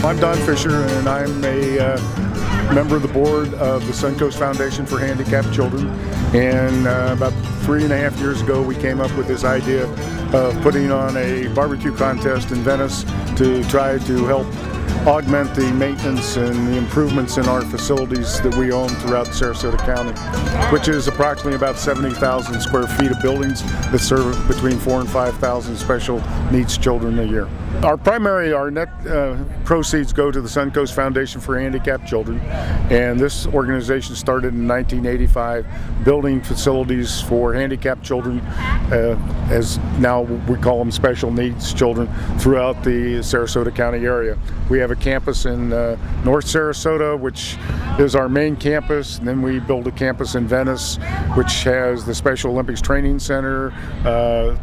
I'm Don Fisher, and I'm a member of the board of the Suncoast Foundation for Handicapped Children. And about 3.5 years ago, we came up with this idea of putting on a barbecue contest in Venice to try to help augment the maintenance and the improvements in our facilities that we own throughout Sarasota County, which is approximately about 70,000 square feet of buildings that serve between 4,000 and 5,000 special needs children a year. Our net proceeds go to the Suncoast Foundation for Handicapped Children, and this organization started in 1985 building facilities for handicapped children, as now we call them special needs children, throughout the Sarasota County area. We have a campus in North Sarasota, which is our main campus, and then we built a campus in Venice, which has the Special Olympics Training Center,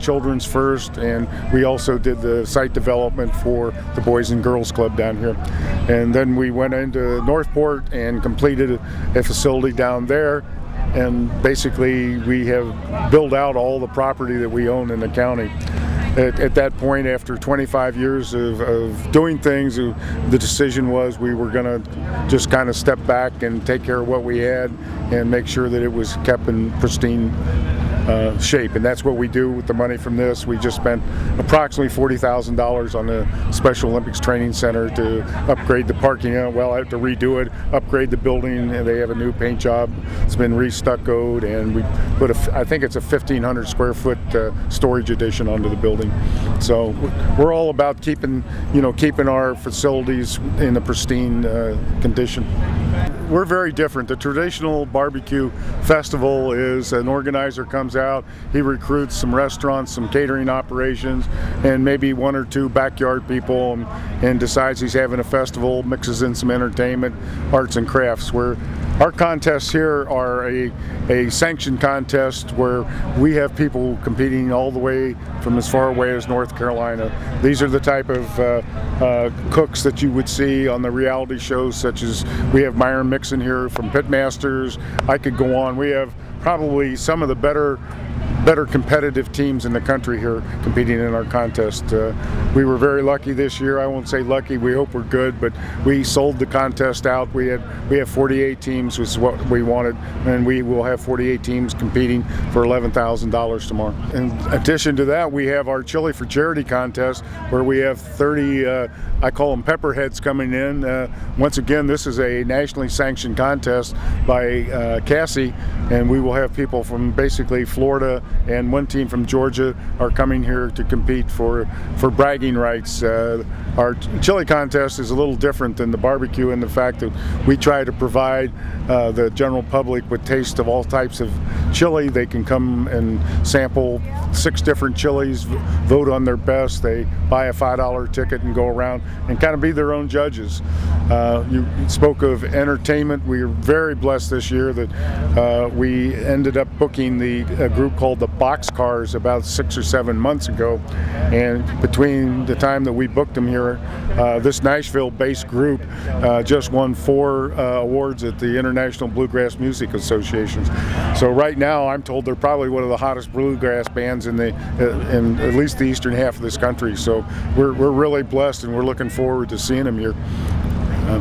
Children's First, and we also did the site development for the Boys and Girls Club down here. And then we went into Northport and completed a facility down there, and basically we have built out all the property that we own in the county. At that point, after 25 years of doing things, the decision was we were going to just kind of step back and take care of what we had and make sure that it was kept in pristine shape, and that's what we do with the money from this. We just spent approximately $40,000 on the Special Olympics Training Center to upgrade the parking lot. Well, I have to redo it, upgrade the building, and they have a new paint job. It's been re-stuccoed, and we put I think it's a 1,500 square foot storage addition onto the building. So we're all about keeping our facilities in a pristine condition. We're very different. The traditional barbecue festival is an organizer comes out, he recruits some restaurants, some catering operations, and maybe 1 or 2 backyard people, and decides he's having a festival, mixes in some entertainment, arts and crafts. Where our contests here are a sanctioned contest where we have people competing all the way from as far away as North Carolina. These are the type of cooks that you would see on the reality shows, such as we have Myron Mixon here from Pitmasters. I could go on. We have probably some of the better competitive teams in the country here competing in our contest. We were very lucky this year. I won't say lucky, we hope we're good, but we sold the contest out. We have 48 teams, which is what we wanted, and we will have 48 teams competing for $11,000 tomorrow. In addition to that, we have our Chili for Charity contest, where we have 30, I call them pepperheads, coming in. Once again, this is a nationally sanctioned contest by Cassie, and we will have people from basically Florida, and one team from Georgia are coming here to compete for bragging rights. Our chili contest is a little different than the barbecue in the fact that we try to provide the general public with taste of all types of chili. They can come and sample 6 different chilies, vote on their best. They buy a $5 ticket and go around and kind of be their own judges. You spoke of entertainment. We are very blessed this year that we ended up booking a group called the Boxcars about 6 or 7 months ago, and between the time that we booked them here, this Nashville-based group just won 4 awards at the International Bluegrass Music Associations. So right now, I'm told they're probably one of the hottest bluegrass bands in at least the eastern half of this country. So we're really blessed, and we're looking forward to seeing them here.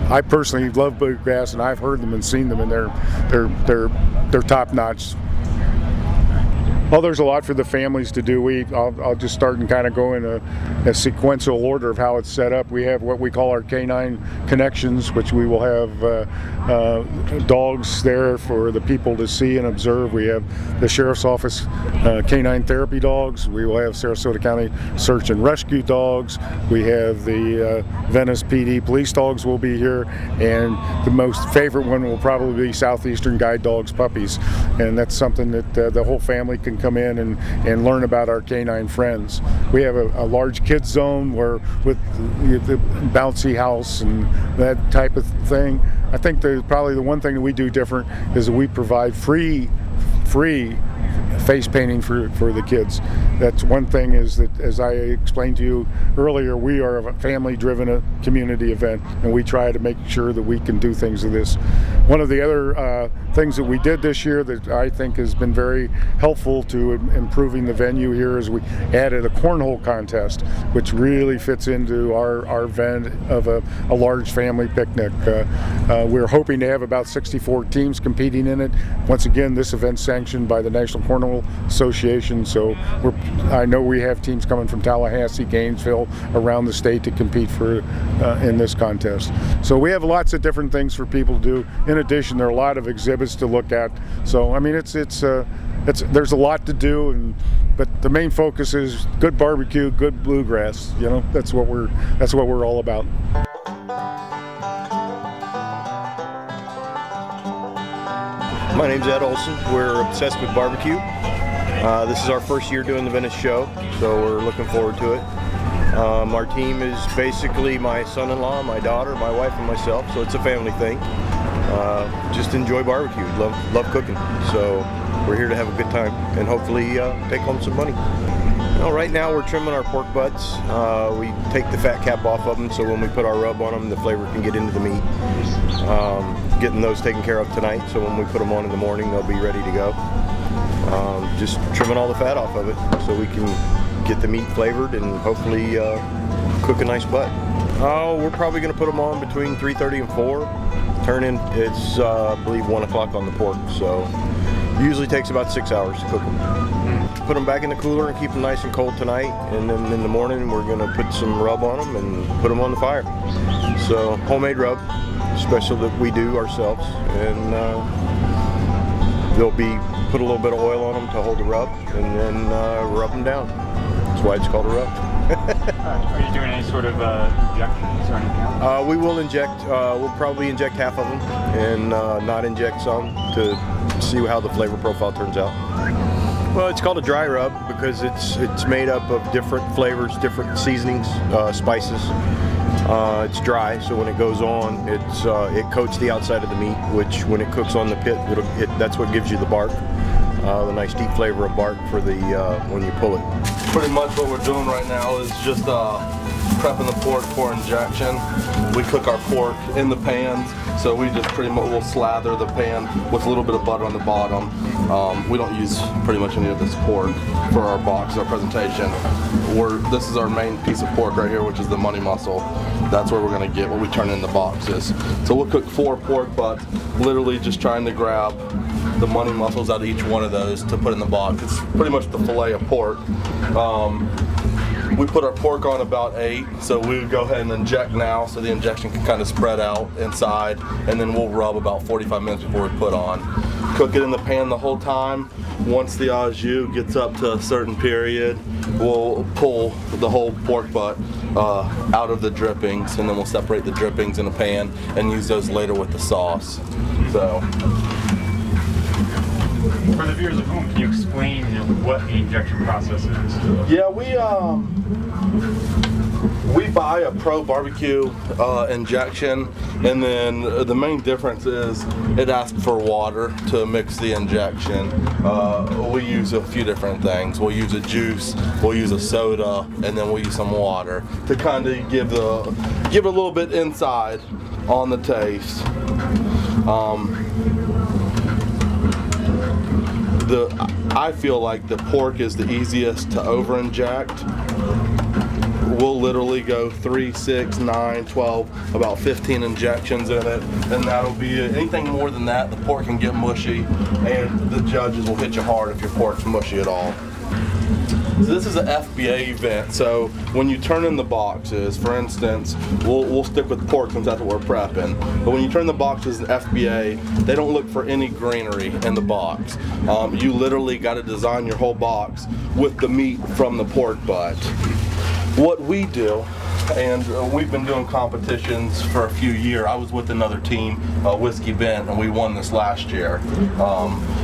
I personally love bluegrass, and I've heard them and seen them, and they're top notch. Well, there's a lot for the families to do. I'll just start and kind of go in a sequential order of how it's set up. We have what we call our Canine Connections, which we will have dogs there for the people to see and observe. We have the Sheriff's Office Canine Therapy dogs. We will have Sarasota County Search and Rescue dogs. We have the Venice PD police dogs will be here, and the most favorite one will probably be Southeastern Guide Dogs puppies, and that's something that the whole family can come in and learn about our canine friends. We have a large kids zone where with the bouncy house and that type of thing. I think probably the one thing that we do different is that we provide free face painting for the kids. That's one thing, is that, as I explained to you earlier, we are a family-driven community event, and we try to make sure that we can do things with this. One of the other things that we did this year that I think has been very helpful to improving the venue here is we added a cornhole contest, which really fits into our event of a large family picnic. We're hoping to have about 64 teams competing in it. Once again, this event's sanctioned by the National Cornhole Association, so I know we have teams coming from Tallahassee, Gainesville, around the state to compete for in this contest. So we have lots of different things for people to do. In addition, there are a lot of exhibits to look at. So I mean, there's a lot to do, but the main focus is good barbecue, good bluegrass. You know, that's what we're all about. My name's Ed Olson. We're obsessed with barbecue. This is our first year doing the Venice show, so we're looking forward to it. Our team is basically my son-in-law, my daughter, my wife, and myself, so it's a family thing. Just enjoy barbecue, love cooking. So we're here to have a good time and hopefully take home some money. Right now we're trimming our pork butts. We take the fat cap off of them so when we put our rub on them, the flavor can get into the meat. Getting those taken care of tonight, so when we put them on in the morning, they'll be ready to go. Just trimming all the fat off of it so we can get the meat flavored and hopefully cook a nice butt. We're probably going to put them on between 3:30 and 4. It's I believe 1 o'clock on the pork, so usually takes about 6 hours to cook them. Put them back in the cooler and keep them nice and cold tonight, and then in the morning we're going to put some rub on them and put them on the fire. So homemade rub, special that we do ourselves, and they'll be put a little bit of oil on them to hold the rub, and then rub them down. That's why it's called a rub. Are you doing any sort of injections or anything else? We will inject. We'll probably inject half of them and not inject some to see how the flavor profile turns out. Well, it's called a dry rub because it's made up of different flavors, different seasonings, spices. It's dry, so when it goes on, it coats the outside of the meat, which when it cooks on the pit, that's what gives you the bark, the nice deep flavor of bark for the when you pull it. Pretty much what we're doing right now is just prepping the pork for injection. We cook our pork in the pans, so we just pretty much will slather the pan with a little bit of butter on the bottom. We don't use pretty much any of this pork for our box, our presentation. This is our main piece of pork right here, which is the money muscle. That's where we're going to get what we turn in the boxes. So we'll cook 4 pork butts, literally just trying to grab the money muscles out of each one of those to put in the box. It's pretty much the fillet of pork. We put our pork on about 8, so we would go ahead and inject now so the injection can kind of spread out inside, and then we'll rub about 45 minutes before we put on. Cook it in the pan the whole time. Once the au jus gets up to a certain period, we'll pull the whole pork butt out of the drippings, and then we'll separate the drippings in a pan and use those later with the sauce. So. For the viewers at home, can you explain what the injection process is? Yeah, we buy a Pro Barbecue injection, and then the main difference is it asks for water to mix the injection. We use a few different things. We'll use a juice, we'll use a soda, and then we'll use some water to kind of give a little bit inside on the taste. I feel like the pork is the easiest to over-inject. We'll literally go 3, 6, 9, 12, about 15 injections in it, and that'll be it. Anything more than that, the pork can get mushy, and the judges will hit you hard if your pork's mushy at all. So this is an FBA event, so when you turn in the boxes, for instance, we'll stick with pork since that's what we're prepping, but when you turn the boxes in FBA, they don't look for any greenery in the box. You literally got to design your whole box with the meat from the pork butt. What we do, and we've been doing competitions for a few years. I was with another team, Whiskey Bent, and we won this last year.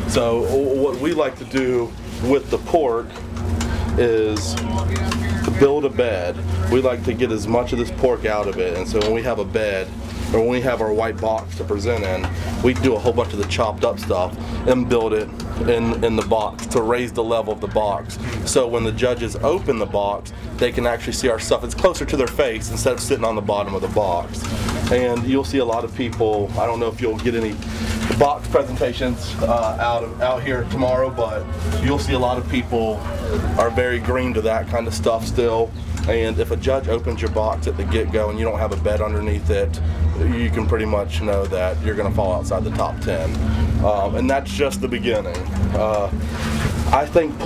So what we like to do with the pork is to build a bed. We like to get as much of this pork out of it, and so when we have a bed, or when we have our white box to present in, we do a whole bunch of the chopped up stuff and build it in the box to raise the level of the box. So when the judges open the box, they can actually see our stuff. It's closer to their face instead of sitting on the bottom of the box. And you'll see a lot of people, I don't know if you'll get any box presentations out here tomorrow, but you'll see a lot of people are very green to that kind of stuff still. And if a judge opens your box at the get-go and you don't have a bed underneath it, you can pretty much know that you're going to fall outside the top 10. And that's just the beginning. I think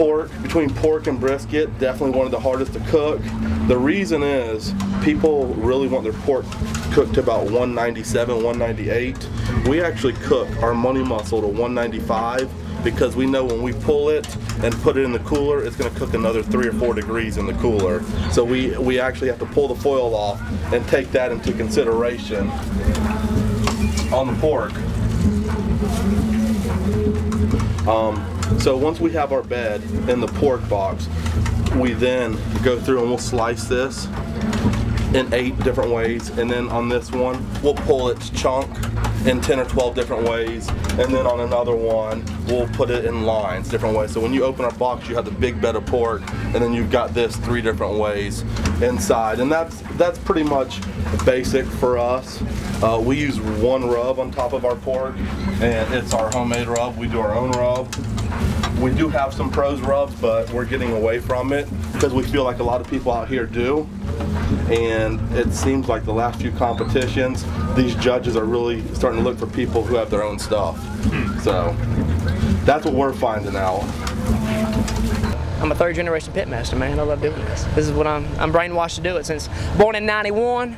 between pork and brisket, definitely one of the hardest to cook. The reason is people really want their pork cooked to about 197, 198. We actually cook our money muscle to 195 because we know when we pull it and put it in the cooler, it's going to cook another 3 or 4 degrees in the cooler. So we actually have to pull the foil off and take that into consideration on the pork. So once we have our bed in the pork box, we then go through and we'll slice this in 8 different ways, and then on this one we'll pull its chunk in 10 or 12 different ways, and then on another one we'll put it in lines different ways. So when you open our box, you have the big bed of pork, and then you've got this 3 different ways inside, and that's pretty much basic for us. We use 1 rub on top of our pork, and it's our homemade rub. We do our own rub. We do have some pros rubs, but we're getting away from it because we feel like a lot of people out here do. And it seems like the last few competitions, these judges are really starting to look for people who have their own stuff. So that's what we're finding out. I'm a 3rd generation pitmaster, man. I love doing this. This is what I'm brainwashed to do it since born in '91.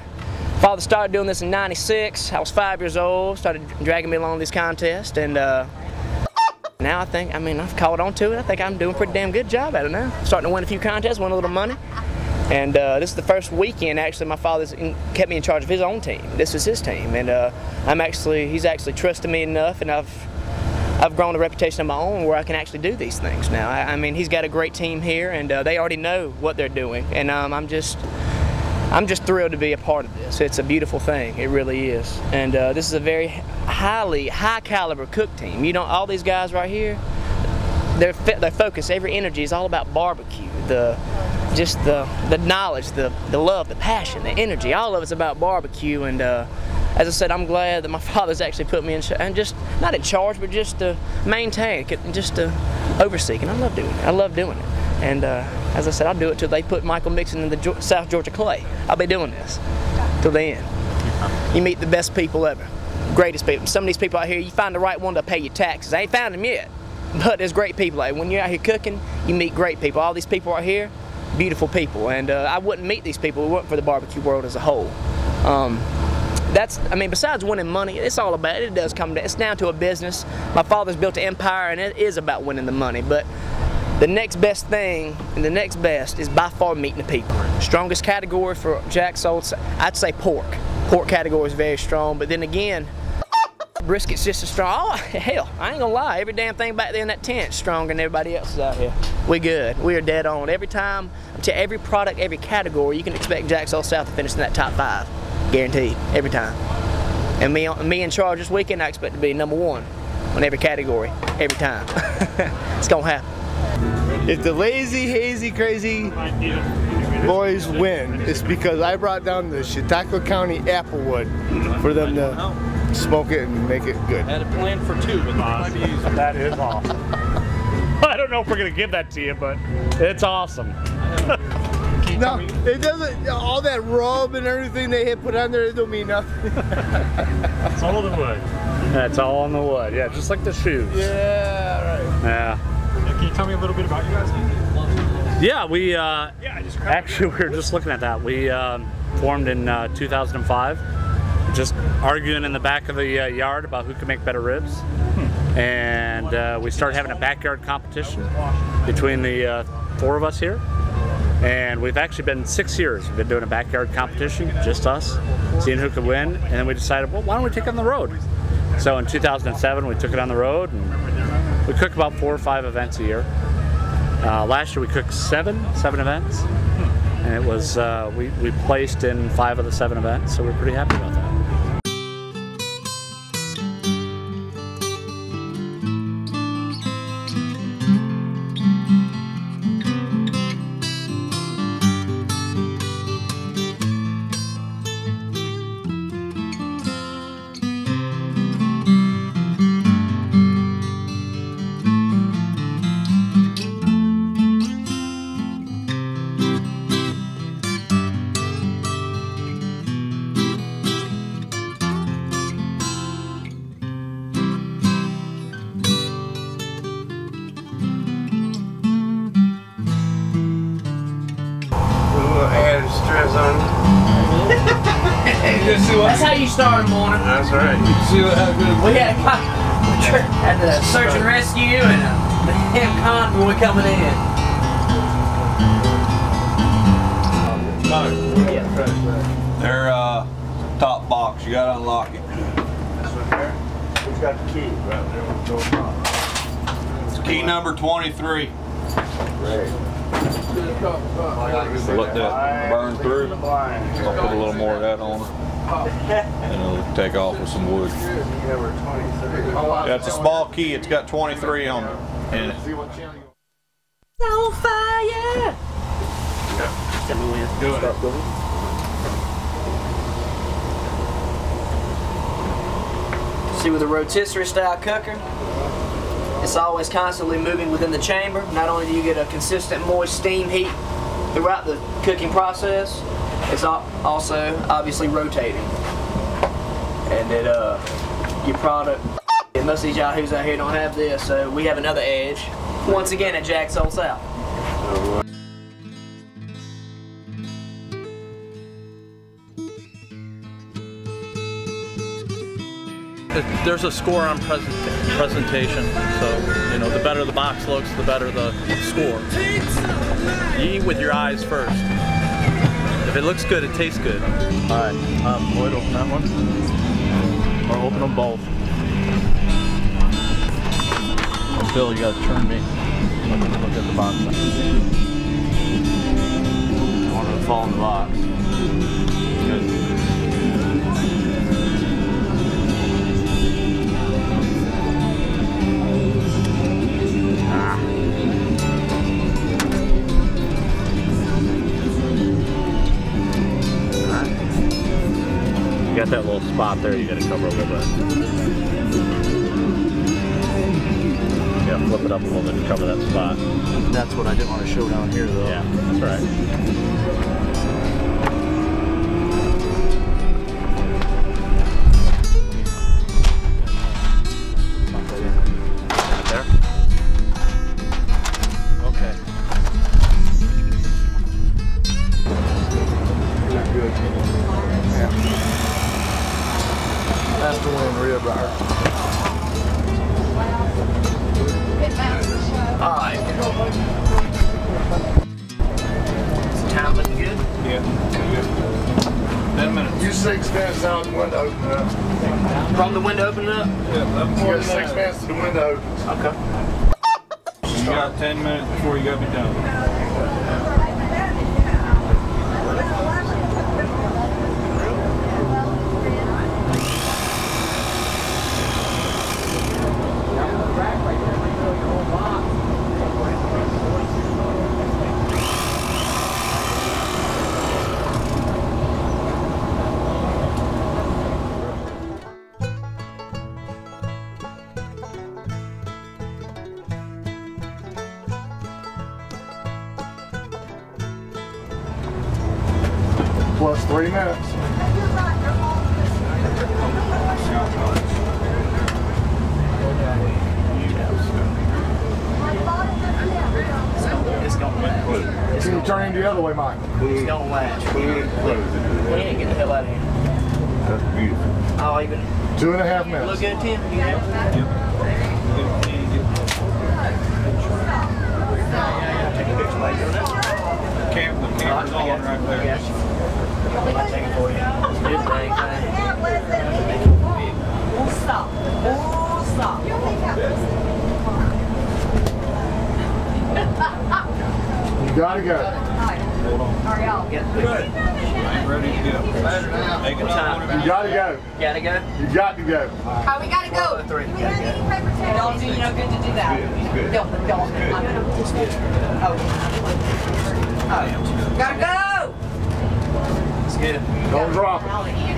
Father started doing this in '96. I was 5 years old, started dragging me along these contests, and now I think, I've caught on to it. I think I'm doing a pretty damn good job at it now. Starting to win a few contests, win a little money. And this is the first weekend, actually, my father's kept me in charge of his own team. This is his team, and he's actually trusted me enough, and I've grown a reputation of my own where I can actually do these things now. He's got a great team here, and they already know what they're doing, and I'm just thrilled to be a part of this. It's a beautiful thing, it really is. And this is a very high caliber cook team. You know, all these guys right here, their focus, every energy is all about barbecue. The knowledge, the love, the passion, the energy, all of it's about barbecue. And as I said, I'm glad that my father's actually put me in, and just not in charge, but just to maintain, just to oversee. And I love doing it. I love doing it. And as I said, I'll do it till they put Michael Mixon in the South Georgia clay. I'll be doing this till the end. You meet the best people ever, greatest people. Some of these people out here, you find the right one to pay your taxes. I ain't found them yet, but there's great people. Like when you're out here cooking, you meet great people. All these people out here, beautiful people, and I wouldn't meet these people if it weren't for the barbecue world as a whole. Besides winning money, it's all about it. It does come down. It's down to a business. My father's built an empire, and it is about winning the money. But the next best thing, and the next best, is by far meeting the people. Strongest category for Jack sold, I'd say pork. Pork category is very strong, but then again, brisket's just as strong. Oh, hell, I ain't gonna lie, every damn thing back there in that tent's stronger than everybody else is out here. We good. We are dead on. Every time, to every product, every category, you can expect Jack Soul South to finish in that top 5. Guaranteed. Every time. And me in charge this weekend, I expect to be #1 on every category. Every time. It's gonna happen. If the lazy, hazy, crazy boys win, it's because I brought down the Chautauqua County applewood for them to smoke it and make it good. I had a plan for 2, but That is awesome. I don't know if we're going to give that to you, but it's awesome. No, it doesn't, all that rub and everything they had put on there, it don't mean nothing. It's all the wood. That's all on the wood, yeah, just like the shoes. Yeah, right. Yeah. Can you tell me a little bit about you guys? Yeah, actually we were just looking at that. We formed in 2005, just arguing in the back of the yard about who could make better ribs. And we started having a backyard competition between the 4 of us here. And we've actually been 6 years. We've been doing a backyard competition, just us, seeing who could win. And then we decided, well, why don't we take it on the road? So in 2007, we took it on the road, and we cook about 4 or 5 events a year. Last year we cooked 7 events, and it was we placed in 5 of the 7 events, so we're pretty happy about that. of stress on you. That's how you start a morning. That's right. You see what happened? We had the search and rescue and the damn convoy coming in. They're top box. You gotta unlock it. Who's got the key? Right there with the door. It's key number 23. Great. Let that burn through. I'll put a little more of that on it. And it'll take off with some wood. Yeah, it's a small key. It's got 23 on it. And On fire! Tell me when. Do it. See, with a rotisserie style cooker, it's always constantly moving within the chamber. Not only do you get a consistent moist steam heat throughout the cooking process, it's also obviously rotating. And it, your product, and most of these yahoos out here don't have this, so we have another edge. Once again at Jack's Old South. There's a score on presentation, so you know the better the box looks, the better the score. You eat with your eyes first. If it looks good, it tastes good. All right, Lloyd, open that one, or open them both. Oh, Bill, you gotta turn me. Look at the box. I want it to fall in the box. Good. You got that little spot there, you gotta cover a little bit. Yeah, flip it up a little bit to cover that spot. That's what I didn't want to show down here though. Yeah, that's right. There? Okay. That's the one rib right. Alright. Is the time looking good? yeah, good. 10 minutes. You 6 minutes out the window open up. From the window opening up? You got 6 minutes to the window opens. Okay. You got 10 minutes before you gotta be done. Plus 3 minutes. It's gonna latch. Can you turn him the other way, Mike? It's gonna latch. We ain't get the hell out of here. That's beautiful. Oh, even 2.5 look minutes. good, Tim. Take a picture while you're doing that. The camera's on right there. I'll take it for you. Good thing. Stop. Stop. You gotta go. Hold on. Are y'all? Good. Ain't ready to go. Take it out. You gotta go. Gotta go? You got to go. Oh, we gotta go. Three. Don't do you no good to do that. Don't. Oh. Gotta go. It's good. Don't drop it.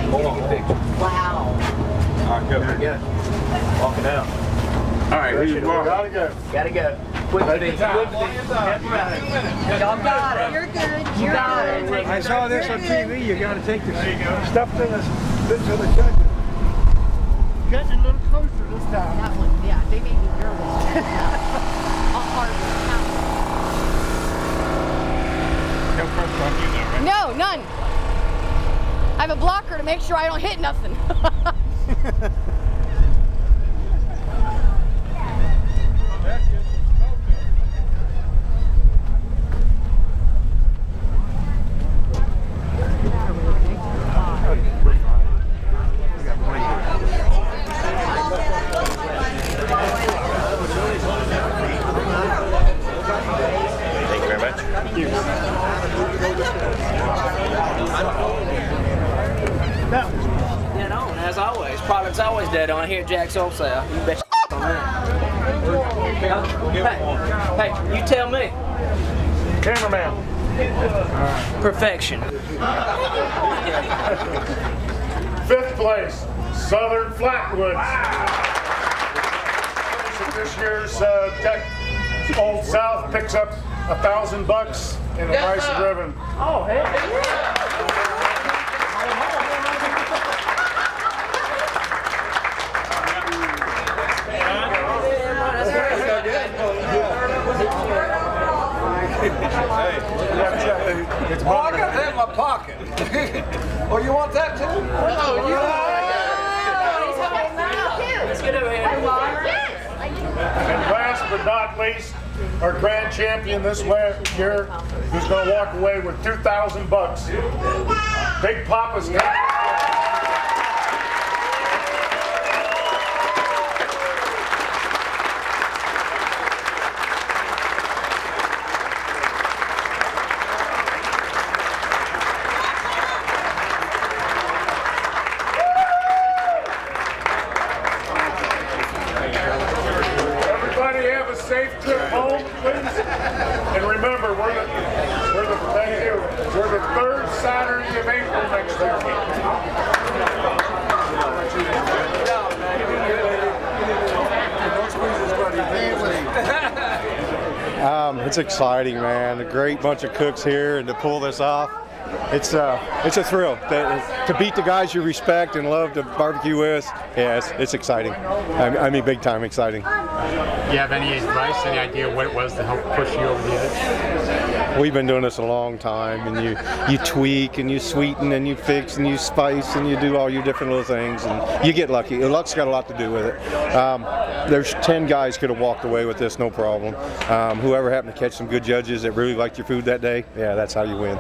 Hold on. Wow. All right, go. Good. Walk it out. All right, who's walking? Gotta go. Gotta go. Quick to be. Y'all got it. You're good. You got it. I saw this on TV. You got to take the stuff to the judges. Getting a little closer this time. That one, yeah, they made me nervous. I'll hard. No pressure on you though, right? No, No, none. I have a blocker to make sure I don't hit nothing. Thank you very much. Thank you. Dead on, as always. Product's always dead on here at Jack's Wholesale. You bet on that. Hey, you tell me. Cameraman. Perfection. 5th place, Southern Flatwoods. This year's Tech Old South picks up $1,000 in a nice ribbon. Oh, hey. It's oh, I got that in my pocket. Oh, you want that too? Oh, Let's get over here. And last but not least, our grand champion this year, who's going to walk away with $2,000. Big Papa's safe trip home, please. And remember, we're the 3rd Saturday of April next year. It's exciting, man. A great bunch of cooks here, and to pull this off, it's a thrill. To beat the guys you respect and love to barbecue with, yeah, it's exciting. I mean, big time exciting. Do you have any advice, any idea what it was to help push you over the edge? We've been doing this a long time, and you tweak and you sweeten and you fix and you spice and you do all your different little things, and you get lucky. Luck's got a lot to do with it. There's 10 guys could have walked away with this, no problem. Whoever happened to catch some good judges that really liked your food that day, yeah, that's how you win.